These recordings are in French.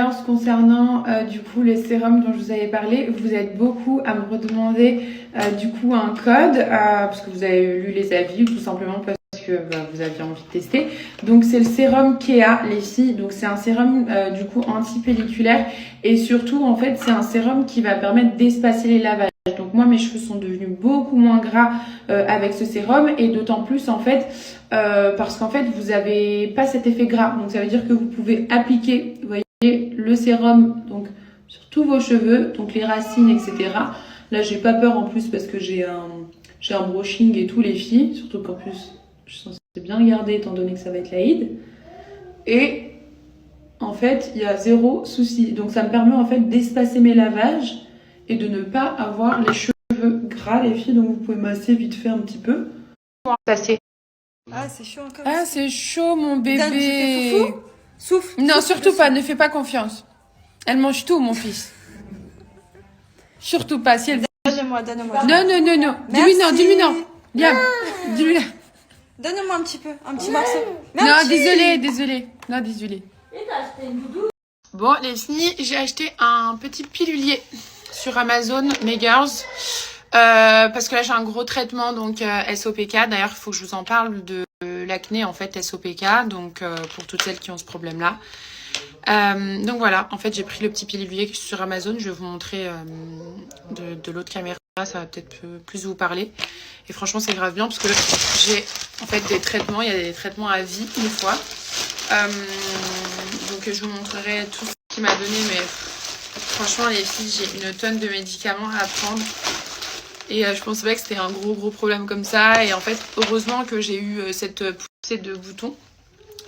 girls, concernant du coup les sérums dont je vous avais parlé, vous êtes beaucoup à me redemander du coup un code parce que vous avez lu les avis, tout simplement parce que vous aviez envie de tester. Donc c'est le sérum Kea, les filles. Donc c'est un sérum du coup anti-pelliculaire et surtout en fait c'est un sérum qui va permettre d'espacer les lavages. Donc moi mes cheveux sont devenus beaucoup moins gras avec ce sérum et d'autant plus en fait parce qu'en fait vous avez pas cet effet gras. Donc ça veut dire que vous pouvez appliquer, vous voyez, le sérum donc sur tous vos cheveux, donc les racines, etc. Là j'ai pas peur en plus parce que j'ai un brushing et tout les filles, surtout qu'en plus je suis censée bien le garder étant donné que ça va être l'Aïd. Et en fait il y a zéro souci. Donc ça me permet en fait d'espacer mes lavages et de ne pas avoir les cheveux gras les filles. Donc vous pouvez masser vite fait un petit peu. Passer. Ah, c'est chaud encore. Ah, c'est chaud, mon bébé. Dan, tu fais foufou ? Souffle. Non, souffle surtout dessus. pas. Ne fais pas confiance. Elle mange tout, mon fils. Surtout pas. Si elle... Donne-moi. Non. Dis-lui Merci. non, dis-lui non. Liam, dis-lui là. Donne-moi un petit peu, un petit morceau. Non, Merci. désolé. Non, désolé. Bon, les filles, j'ai acheté un petit pilulier sur Amazon, mes girls. Parce que là, j'ai un gros traitement, donc SOPK. D'ailleurs, il faut que je vous en parle de l'acné, en fait, SOPK. Donc, pour toutes celles qui ont ce problème-là. Donc voilà, en fait, j'ai pris le petit pilulier sur Amazon. Je vais vous montrer de l'autre caméra. Ça va peut-être plus vous parler. Et franchement, c'est grave bien parce que j'ai en fait des traitements. Il y a des traitements à vie, des fois. Donc, je vous montrerai tout ce qu'il m'a donné. Mais franchement, les filles, j'ai une tonne de médicaments à prendre. Et je pensais pas que c'était un gros problème comme ça. Et en fait, heureusement que j'ai eu cette poussée de boutons.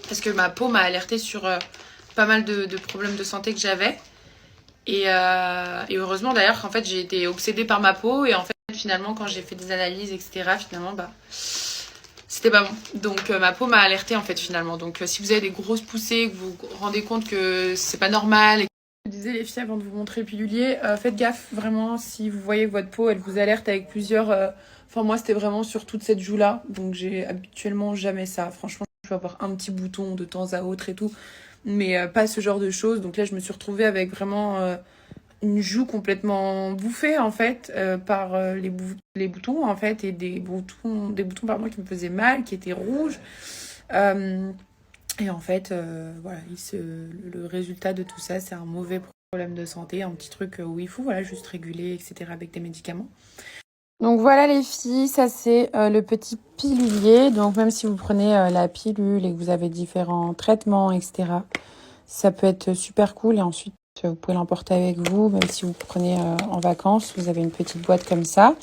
Parce que ma peau m'a alertée sur pas mal de problèmes de santé que j'avais. Et heureusement d'ailleurs qu'en fait j'ai été obsédée par ma peau. Et en fait finalement quand j'ai fait des analyses etc. finalement c'était pas bon. Donc ma peau m'a alertée en fait finalement. Donc si vous avez des grosses poussées, que vous vous rendez compte que c'est pas normal. Je disais les filles avant de vous montrer le pilulier, faites gaffe vraiment si vous voyez que votre peau elle vous alerte avec plusieurs... Enfin moi c'était vraiment sur toute cette joue là, donc j'ai habituellement jamais ça. Franchement je peux avoir un petit bouton de temps à autre et tout, mais pas ce genre de choses. Donc là je me suis retrouvée avec vraiment une joue complètement bouffée en fait par les boutons en fait et des boutons pardon, qui me faisaient mal, qui étaient rouges. Et en fait, voilà, le résultat de tout ça, c'est un mauvais problème de santé, un petit truc où il faut voilà, juste réguler, etc. avec des médicaments. Donc voilà les filles, ça c'est le petit pilulier. Donc même si vous prenez la pilule et que vous avez différents traitements, etc., ça peut être super cool. Et ensuite, vous pouvez l'emporter avec vous, même si vous prenez en vacances. Vous avez une petite boîte comme ça.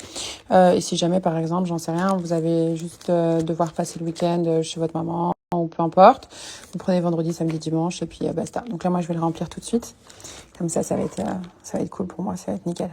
Et si jamais, par exemple, j'en sais rien, vous avez juste devoir passer le week-end chez votre maman, ou peu importe. Vous prenez vendredi, samedi, dimanche et puis basta. Donc là, moi, je vais le remplir tout de suite. Comme ça va être cool pour moi, ça va être nickel.